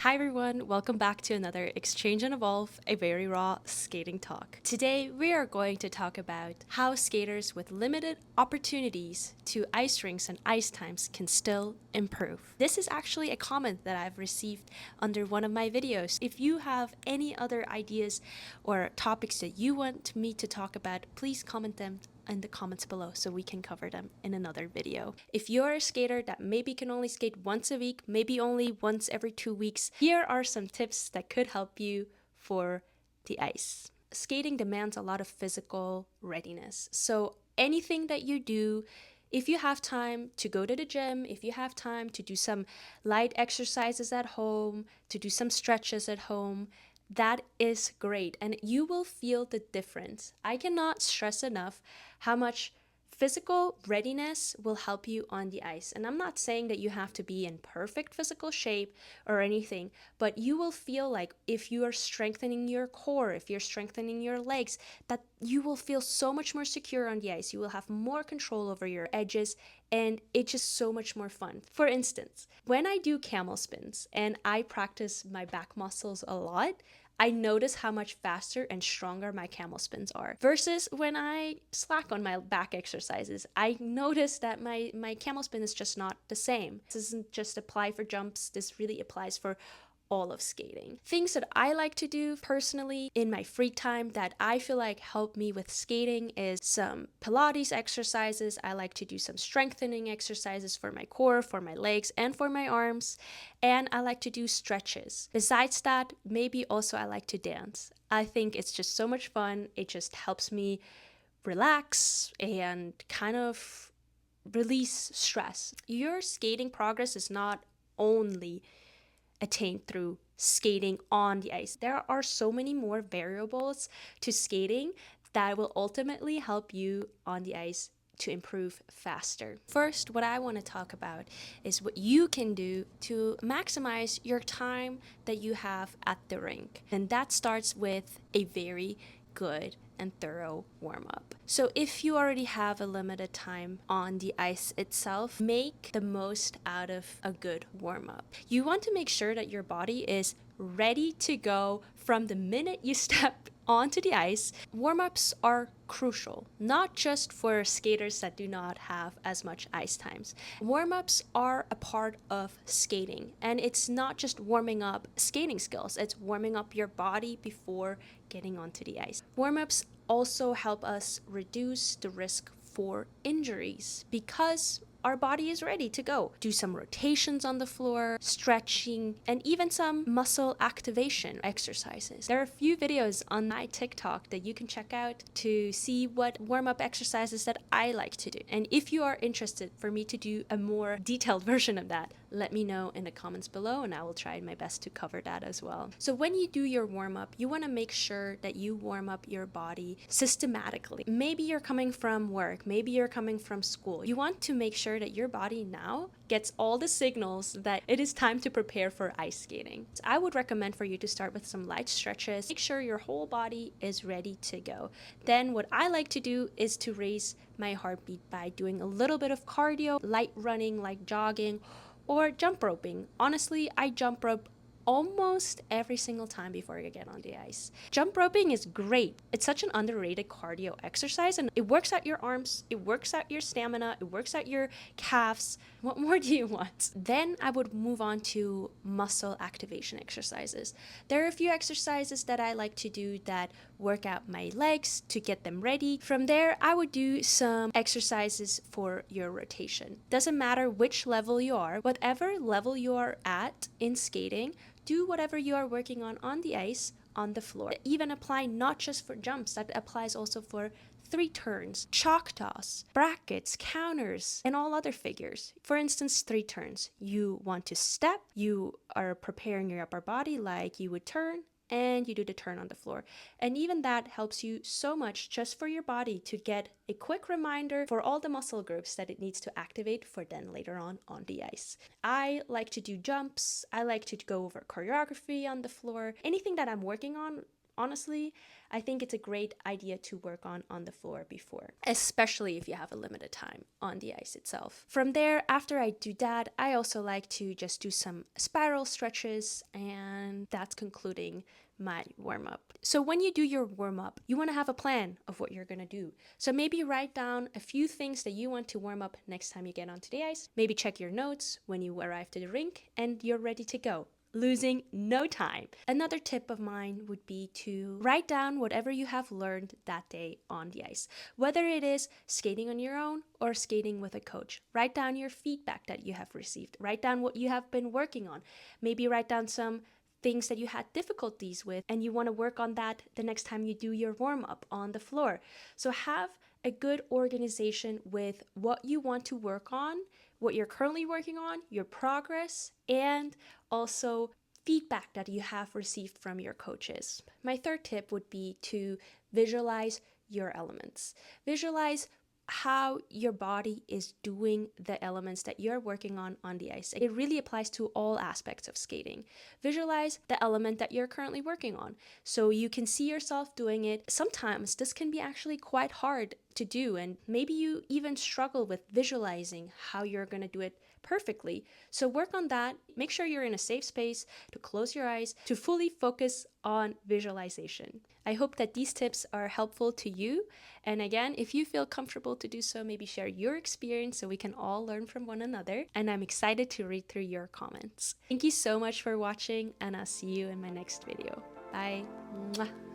Hi everyone, welcome back to another Exchange and Evolve, a very raw skating talk. Today we are going to talk about how skaters with limited opportunities to ice rinks and ice times can still improve. This is actually a comment that I've received under one of my videos. If you have any other ideas or topics that you want me to talk about, please comment them in the comments below so we can cover them in another video. If you're a skater that maybe can only skate once a week, maybe only once every 2 weeks, here are some tips that could help you for the ice. Skating demands a lot of physical readiness. So anything that you do, if you have time to go to the gym, if you have time to do some light exercises at home, to do some stretches at home, that is great and you will feel the difference. I cannot stress enough how much physical readiness will help you on the ice. And I'm not saying that you have to be in perfect physical shape or anything, but you will feel like if you are strengthening your core, if you're strengthening your legs, that you will feel so much more secure on the ice. You will have more control over your edges and it's just so much more fun. For instance, when I do camel spins and I practice my back muscles a lot, I notice how much faster and stronger my camel spins are. Versus when I slack on my back exercises, I notice that my camel spin is just not the same. This doesn't just apply for jumps, this really applies for all of skating. Things that I like to do personally in my free time that I feel like help me with skating is some Pilates exercises. I like to do some strengthening exercises for my core, for my legs, and for my arms. And I like to do stretches. Besides that, maybe also I like to dance. I think it's just so much fun. It just helps me relax and kind of release stress. Your skating progress is not only attained through skating on the ice. There are so many more variables to skating that will ultimately help you on the ice to improve faster. First, what I want to talk about is what you can do to maximize your time that you have at the rink. And that starts with a very good and thorough warm up. So, if you already have a limited time on the ice itself, make the most out of a good warm up. You want to make sure that your body is ready to go from the minute you step onto the ice. Warm-ups are crucial, not just for skaters that do not have as much ice times. Warm-ups are a part of skating, and it's not just warming up skating skills, it's warming up your body before getting onto the ice. Warm-ups also help us reduce the risk for injuries because our body is ready to go. Do some rotations on the floor, stretching, and even some muscle activation exercises. There are a few videos on my TikTok that you can check out to see what warm-up exercises that I like to do. And if you are interested for me to do a more detailed version of that, let me know in the comments below and I will try my best to cover that as well. So when you do your warm-up, you want to make sure that you warm up your body systematically. Maybe you're coming from work, maybe you're coming from school. You want to make sure that your body now gets all the signals that it is time to prepare for ice skating. So I would recommend for you to start with some light stretches. Make sure your whole body is ready to go. Then what I like to do is to raise my heartbeat by doing a little bit of cardio, light running like jogging, or jump roping. Honestly, I jump rope almost every single time before I get on the ice. Jump roping is great. It's such an underrated cardio exercise and it works out your arms, it works out your stamina, it works out your calves. What more do you want? Then I would move on to muscle activation exercises. There are a few exercises that I like to do that work out my legs to get them ready. From there, I would do some exercises for your rotation. Doesn't matter which level you are, whatever level you are at in skating, do whatever you are working on the ice, on the floor. Even apply not just for jumps, that applies also for 3 turns, chalk toss, brackets, counters, and all other figures. For instance, 3 turns. You want to step, you are preparing your upper body like you would turn, and you do the turn on the floor. And even that helps you so much just for your body to get a quick reminder for all the muscle groups that it needs to activate for then later on the ice. I like to do jumps. I like to go over choreography on the floor. Anything that I'm working on honestly, I think it's a great idea to work on the floor before, especially if you have a limited time on the ice itself. From there, after I do that, I also like to just do some spiral stretches, and that's concluding my warm up. So when you do your warm up, you want to have a plan of what you're going to do. So maybe write down a few things that you want to warm up next time you get onto the ice. Maybe check your notes when you arrive to the rink and you're ready to go, losing no time. Another tip of mine would be to write down whatever you have learned that day on the ice, whether it is skating on your own or skating with a coach. Write down your feedback that you have received. Write down what you have been working on. Maybe write down some things that you had difficulties with and you want to work on that the next time you do your warm up on the floor. So have a good organization with what you want to work on, what you're currently working on, your progress, and also feedback that you have received from your coaches. My third tip would be to visualize your elements. Visualize how your body is doing the elements that you're working on the ice. It really applies to all aspects of skating. Visualize the element that you're currently working on so you can see yourself doing it. Sometimes this can be actually quite hard to do, and maybe you even struggle with visualizing how you're going to do it perfectly. So work on that. Make sure you're in a safe space to close your eyes, to fully focus on visualization. I hope that these tips are helpful to you. And again, if you feel comfortable to do so, maybe share your experience so we can all learn from one another. And I'm excited to read through your comments. Thank you so much for watching, and I'll see you in my next video. Bye. Mwah.